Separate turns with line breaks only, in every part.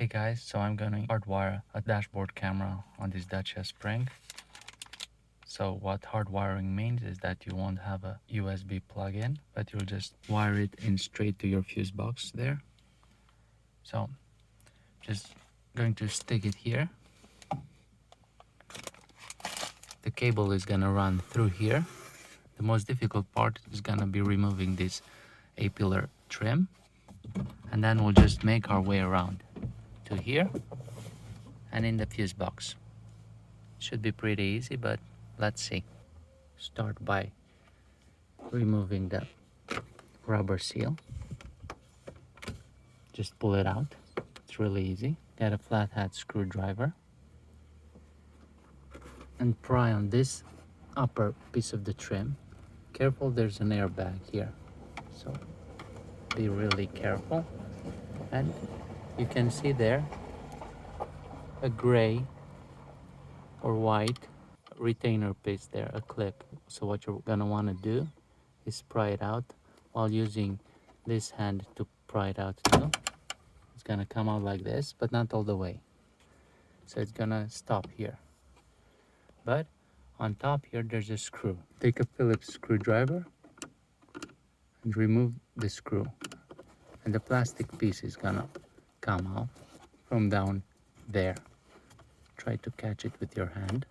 Hey guys, so I'm gonna hardwire a dashboard camera on this Dacia Spring. So what hardwiring means is that you won't have a USB plug-in, but you'll just wire it in straight to your fuse box there. So just going to stick it here. The cable is gonna run through here. The most difficult part is gonna be removing this A-pillar trim, and then we'll just make our way around to here and in the fuse box. Should be pretty easy, but let's see. Start by removing the rubber seal. Just pull it out. It's really easy. Get a flathead screwdriver and pry on this upper piece of the trim. Careful, there's an airbag here, so be really careful. And you can see there a gray or white retainer piece there, a clip. So what you're gonna want to do is pry it out while using this hand to pry it out too. It's gonna come out like this, but not all the way. So it's gonna stop here. But on top here, there's a screw. Take a Phillips screwdriver and remove the screw. And the plastic piece is gonna come out from down there. Try to catch it with your hand.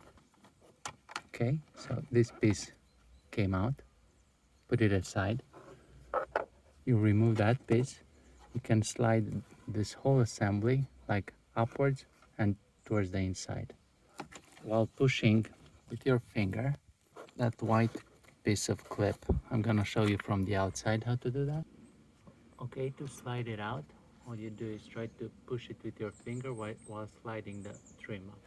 Okay, so this piece came out. Put it aside. You remove that piece. You can slide this whole assembly like upwards and towards the inside. While pushing with your finger that white piece of clip, I'm gonna show you from the outside how to do that. Okay, to slide it out, all you do is try to push it with your finger while sliding the trim up.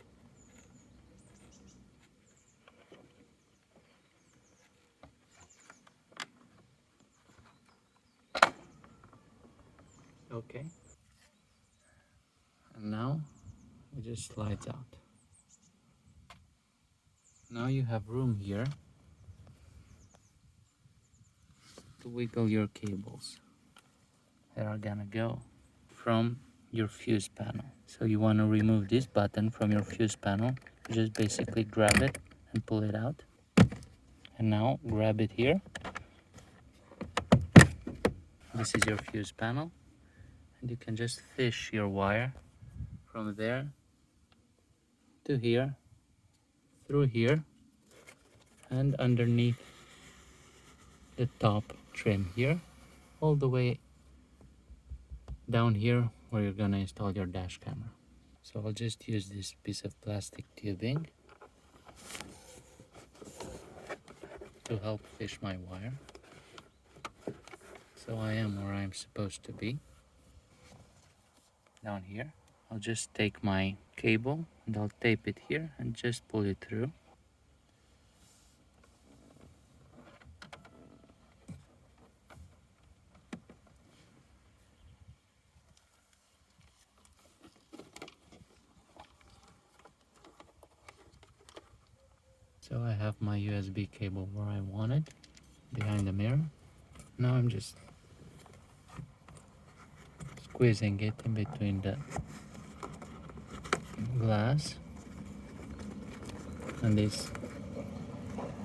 Okay, and now it just slides out. Now you have room here to wiggle your cables that are gonna go from your fuse panel. So you want to remove this button from your fuse panel. You just basically grab it and pull it out. And now grab it here. This is your fuse panel. And you can just fish your wire from there to here, through here, and underneath the top trim here, all the way down here where you're gonna install your dash camera. So I'll just use this piece of plastic tubing to help fish my wire. So I am where I'm supposed to be. Down here, I'll just take my cable and I'll tape it here and just pull it through. So I have my USB cable where I want it, behind the mirror. Now I'm just squeezing it in between the glass and this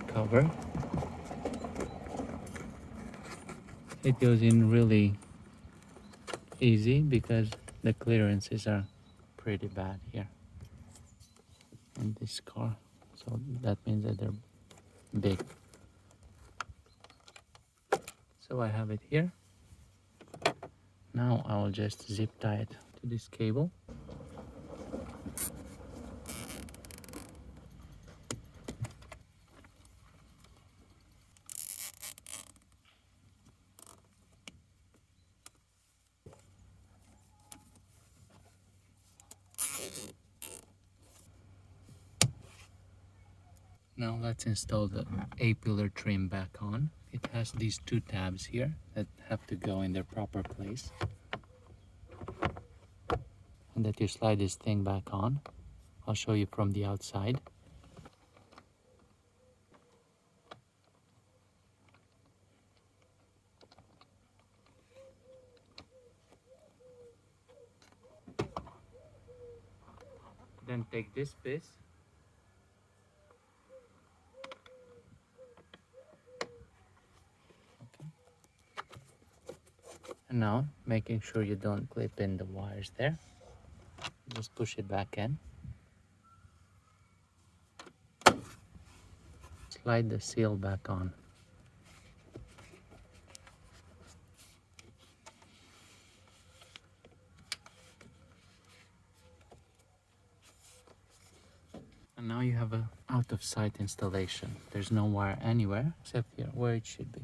cover. It goes in really easy because the clearances are pretty bad here in this car. So that means that they're big. So I have it here. Now I will just zip tie it to this cable. Now let's install the A-pillar trim back on. It has these two tabs here that have to go in their proper place. And that you slide this thing back on. I'll show you from the outside. Then take this piece. Okay. And now, making sure you don't clip in the wires there, just push it back in. Slide the seal back on. And now you have a out of sight installation. There's no wire anywhere except here where it should be.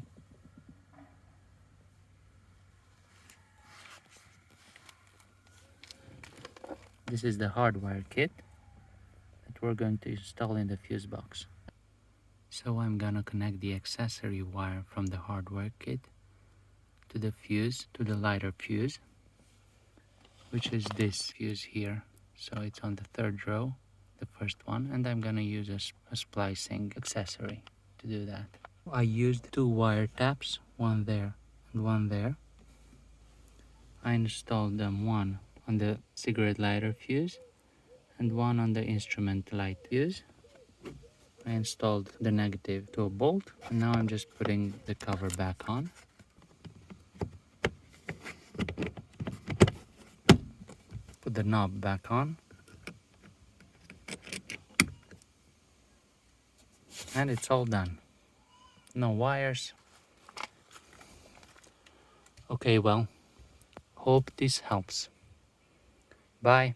This is the hardwire kit that we're going to install in the fuse box. So I'm gonna connect the accessory wire from the hardware kit to the fuse, to the lighter fuse, which is this fuse here. So it's on the third row, the first one, and I'm gonna use a splicing accessory to do that. I used 2 wire taps, one there and one there. I installed them, one on the cigarette lighter fuse and one on the instrument light fuse. I installed the negative to a bolt, and now I'm just putting the cover back on. Put the knob back on. And it's all done. No wires. Okay, well, hope this helps. Bye.